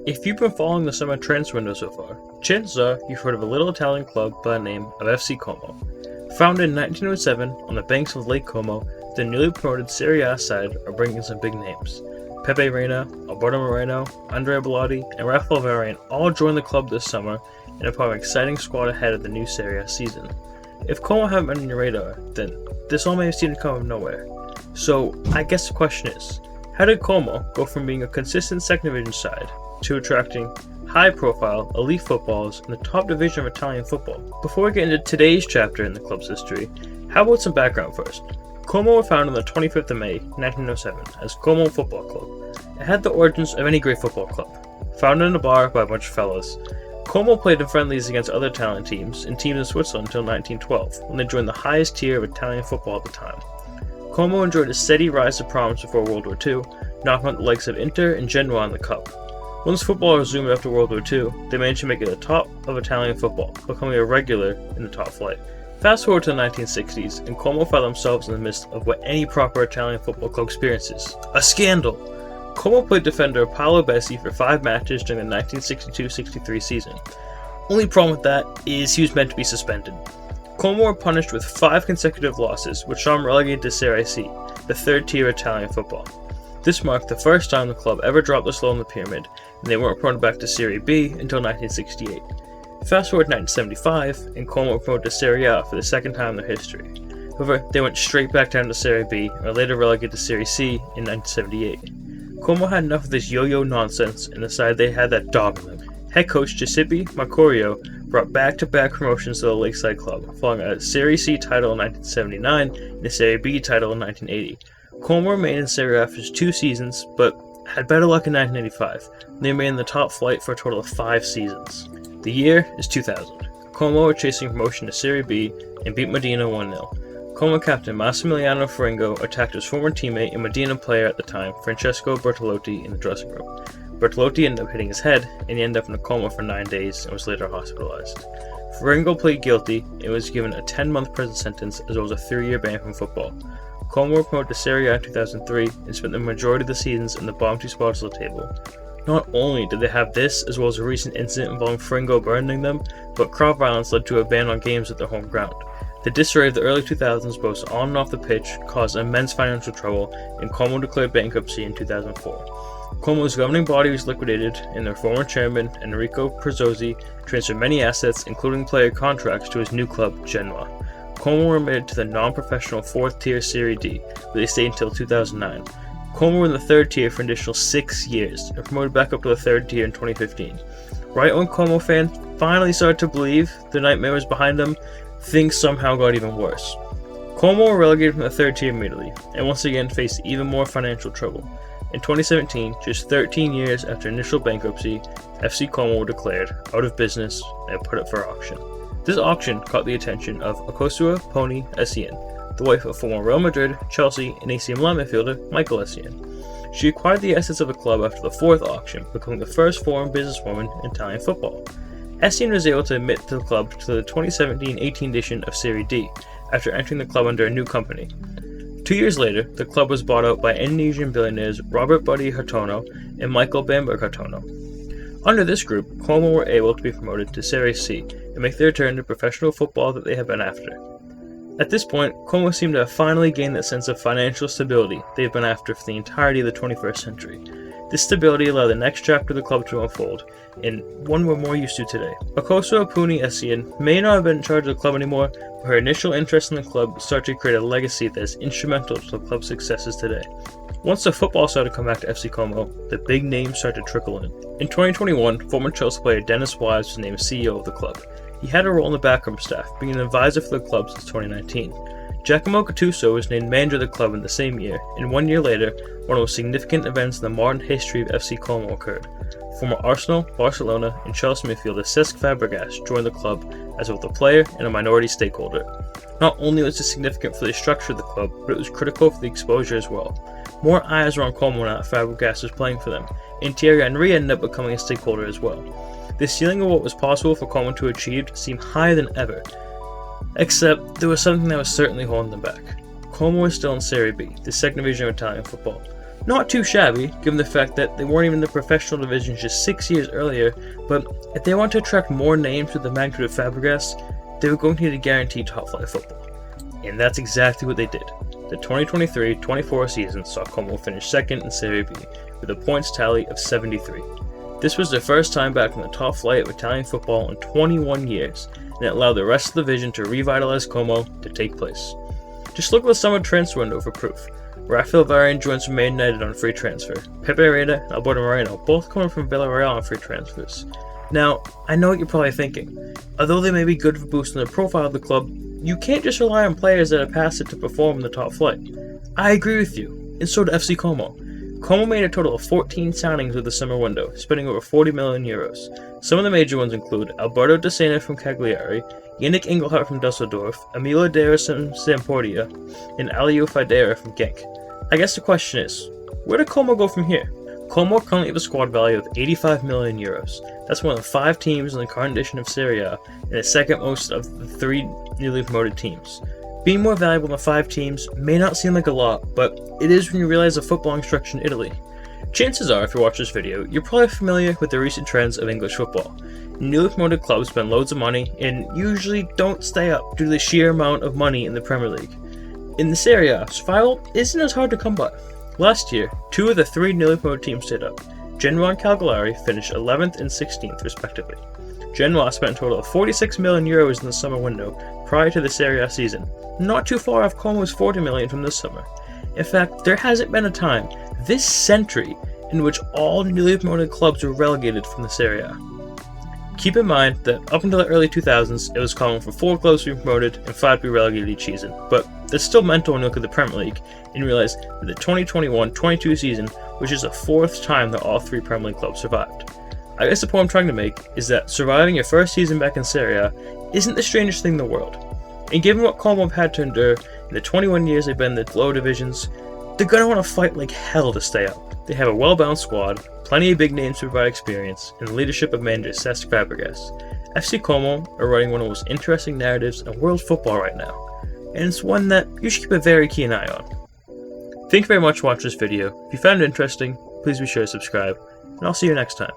If you've been following the summer transfer window so far, chances are you've heard of a little Italian club by the name of FC Como. Founded in 1907 on the banks of Lake Como, the newly promoted Serie A side are bringing some big names. Pepe Reina, Alberto Moreno, Andrea Bellotti, and Rafael Varane all joined the club this summer and are part of an exciting squad ahead of the new Serie A season. If Como haven't been on your radar, then this all may have seemed to come out of nowhere. So I guess the question is, how did Como go from being a consistent second division side to attracting high-profile elite footballers in the top division of Italian football? Before we get into today's chapter in the club's history, how about some background first? Como were founded on the 25th of May, 1907 as Como Football Club. It had the origins of any great football club. Founded in a bar by a bunch of fellas, Como played in friendlies against other Italian teams and teams in Switzerland until 1912, when they joined the highest tier of Italian football at the time. Como enjoyed a steady rise to prominence before World War II, knocking out the likes of Inter and Genoa in the cup. Once football resumed after World War II, they managed to make it the top of Italian football, becoming a regular in the top flight. Fast forward to the 1960s, and Como found themselves in the midst of what any proper Italian football club experiences: a scandal! Como played defender Paolo Bessi for 5 matches during the 1962-63 season. Only problem with that is he was meant to be suspended. Como were punished with 5 consecutive losses, which saw them relegated to Serie C, the third tier of Italian football. This marked the first time the club ever dropped this low in the pyramid, and they weren't promoted back to Serie B until 1968. Fast forward to 1975, and Como were promoted to Serie A for the second time in their history. However, they went straight back down to Serie B, and were later relegated to Serie C in 1978. Como had enough of this yo-yo nonsense and decided they had that dog in them. Head coach Giuseppe Mercurio brought back-to-back promotions to the Lakeside Club, following a Serie C title in 1979 and a Serie B title in 1980. Como remained in Serie A for just 2 seasons, but had better luck in 1985. They remained in the top flight for a total of 5 seasons. The year is 2000. Como were chasing promotion to Serie B and beat Modena 1-0. Como captain Massimiliano Faringo attacked his former teammate and Modena player at the time, Francesco Bertolotti, in the dressing room. Bertolotti ended up hitting his head, and he ended up in a coma for 9 days and was later hospitalized. Faringo pleaded guilty and was given a 10-month prison sentence as well as a 3-year ban from football. Como were promoted to Serie A in 2003 and spent the majority of the seasons in the bottom 2 spots of the table. Not only did they have this, as well as a recent incident involving Faringo burning them, but crowd violence led to a ban on games at their home ground. The disarray of the early 2000s, both on and off the pitch, caused immense financial trouble, and Como declared bankruptcy in 2004. Como's governing body was liquidated, and their former chairman, Enrico Perzozzi, transferred many assets, including player contracts, to his new club, Genoa. Como were admitted to the non-professional 4th tier Serie D, where they stayed until 2009. Como were in the 3rd tier for an additional 6 years, and promoted back up to the 3rd tier in 2015. Right when Como fans finally started to believe the nightmare was behind them, things somehow got even worse. Como were relegated from the 3rd tier immediately, and once again faced even more financial trouble. In 2017, just 13 years after initial bankruptcy, FC Como were declared out of business and put up for auction. This auction caught the attention of Akosua Pony Essien, the wife of former Real Madrid, Chelsea, and AC Milan midfielder Michael Essien. She acquired the assets of the club after the 4th auction, becoming the first foreign businesswoman in Italian football. Essien was able to admit the club to the 2017-18 edition of Serie D, after entering the club under a new company. 2 years later, the club was bought out by Indonesian billionaires Robert Budi Hartono and Michael Bamberg Hartono. Under this group, Como were able to be promoted to Serie C and make their return to professional football that they had been after. At this point, Como seemed to have finally gained that sense of financial stability they had been after for the entirety of the 21st century. This stability allowed the next chapter of the club to unfold, and one we're more used to today. Akosua Puni Essien may not have been in charge of the club anymore, but her initial interest in the club started to create a legacy that is instrumental to the club's successes today. Once the football started to come back to FC Como, the big names started to trickle in. In 2021, former Chelsea player Dennis Wise was named CEO of the club. He had a role in the backroom staff, being an advisor for the club since 2019. Giacomo Gattuso was named manager of the club in the same year, and 1 year later, one of the most significant events in the modern history of FC Como occurred. Former Arsenal, Barcelona, and Chelsea midfielder Cesc Fabregas joined the club as both a player and a minority stakeholder. Not only was this significant for the structure of the club, but it was critical for the exposure as well. More eyes were on Como now that Fabregas was playing for them, and Thierry Henry ended up becoming a stakeholder as well. The ceiling of what was possible for Como to achieve seemed higher than ever, except there was something that was certainly holding them back. Como was still in Serie B, the second division of Italian football. Not too shabby, given the fact that they weren't even in the professional division just 6 years earlier, but if they want to attract more names with the magnitude of Fabregas, they were going to need to guarantee top-flight football. And that's exactly what they did. The 2023-24 season saw Como finish second in Serie B, with a points tally of 73. This was their first time back in the top flight of Italian football in 21 years, and it allowed the rest of the division to revitalize Como to take place. Just look at the summer transfer window for proof. Rafael Varane joins from Man United on free transfer. Pepe Reina and Alberto Moreno both coming from Villarreal on free transfers. Now, I know what you're probably thinking. Although they may be good for boosting the profile of the club, you can't just rely on players that have passed it to perform in the top flight. I agree with you, and so did FC Como. Como made a total of 14 signings with the summer window, spending over 40 million euros. Some of the major ones include Alberto De Sena from Cagliari, Yannick Engelhardt from Dusseldorf, Emilio Dera from Sampdoria, and Aliou Fadera from Genk. I guess the question is, where did Como go from here? Como currently have a squad value of 85 million euros. That's one of the 5 teams in the current edition of Serie A, and the second most of the 3 newly promoted teams. Being more valuable than 5 teams may not seem like a lot, but it is when you realize the footballing structure in Italy. Chances are, if you watch this video, you're probably familiar with the recent trends of English football. Newly promoted clubs spend loads of money and usually don't stay up due to the sheer amount of money in the Premier League. In the Serie A, survival isn't as hard to come by. Last year, 2 of the 3 newly promoted teams stayed up. Genoa and Cagliari finished 11th and 16th respectively. Genoa spent a total of 46 million euros in the summer window prior to the Serie A season, not too far off Como's 40 million from this summer. In fact, there hasn't been a time this century in which all newly promoted clubs were relegated from the Serie A. Keep in mind that up until the early 2000s, it was common for 4 clubs to be promoted and 5 to be relegated each season, but that's still mental when you look at the Premier League and realize that the 2021-22 season was just the 4th time that all 3 Premier League clubs survived. I guess the point I'm trying to make is that surviving your first season back in Serie A isn't the strangest thing in the world. And given what Como have had to endure in the 21 years they've been in the lower divisions, they're going to want to fight like hell to stay up. They have a well-balanced squad, plenty of big names to provide experience, and the leadership of manager Cesc Fabregas. FC Como are running one of the most interesting narratives in world football right now, and it's one that you should keep a very keen eye on. Thank you very much for watching this video. If you found it interesting, please be sure to subscribe, and I'll see you next time.